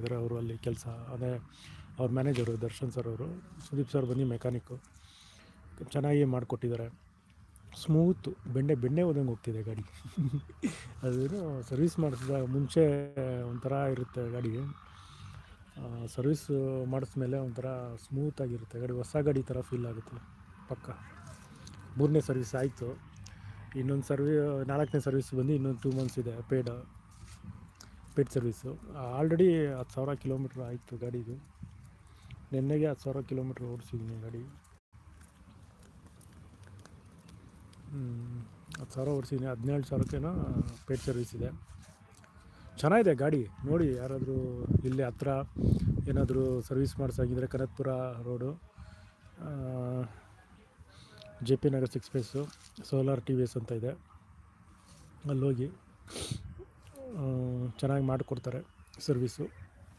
ಇದ್ದಾರೆ ಅವರು ಅಲ್ಲಿ ಕೆಲಸ. ಅದೇ ಅವ್ರ ಮ್ಯಾನೇಜರು ದರ್ಶನ್ ಸರ್ ಅವರು. ಸುದೀಪ್ ಸರ್ ಬನ್ನಿ ಮೆಕ್ಯಾನಿಕ್ಕು. ಚೆನ್ನಾಗಿ ಮಾಡಿಕೊಟ್ಟಿದ್ದಾರೆ. ಸ್ಮೂತು ಬೆಣ್ಣೆ ಹೋದಂಗೆ ಹೋಗ್ತಿದೆ ಗಾಡಿ. ಅದೇನು ಸರ್ವಿಸ್ ಮಾಡಿಸಿದ ಮುಂಚೆ ಒಂಥರ ಇರುತ್ತೆ ಗಾಡಿ, ಸರ್ವಿಸ್ ಮಾಡಿಸ್ಮೇಲೆ ಒಂಥರ ಸ್ಮೂತಾಗಿರುತ್ತೆ ಗಾಡಿ. ಹೊಸ ಗಾಡಿ ಥರ ಫೀಲ್ ಆಗುತ್ತೆ ಪಕ್ಕ. 3ನೇ ಸರ್ವಿಸ್ ಆಯಿತು. ಇನ್ನೊಂದು 4ನೇ ಸರ್ವಿಸ್ ಬಂದು ಇನ್ನೊಂದು 2 ಮಂತ್ಸ್ ಇದೆ ಪೇಡ್ ಸರ್ವಿಸು. ಆಲ್ರೆಡಿ 10,000 ಕಿಲೋಮೀಟ್ರ್ ಆಯಿತು ಗಾಡಿದು. ನಿನ್ನೆಗೆ 10,000 ಕಿಲೋಮೀಟ್ರ್ ಓಡಿಸಿದ್ದೀನಿ ಗಾಡಿ. 10,000 ಓಡಿಸಿದ್ದೀನಿ. 17,000ಕ್ಕೇನೋ ಪೇಡ್ ಸರ್ವಿಸ್ ಇದೆ. ಚೆನ್ನಾಗಿದೆ ಗಾಡಿ. ನೋಡಿ ಯಾರಾದರೂ ಇಲ್ಲಿ ಹತ್ರ ಏನಾದರೂ ಸರ್ವಿಸ್ ಮಾಡಿಸಾಗಿದ್ರೆ Kanakapura road, JP Nagar 6 phase solar TVS ಅಂತ ಇದೆ, ಅಲ್ಲೋಗಿ ಚೆನ್ನಾಗಿ ಮಾಡಿಕೊಡ್ತಾರೆ ಸರ್ವಿಸು.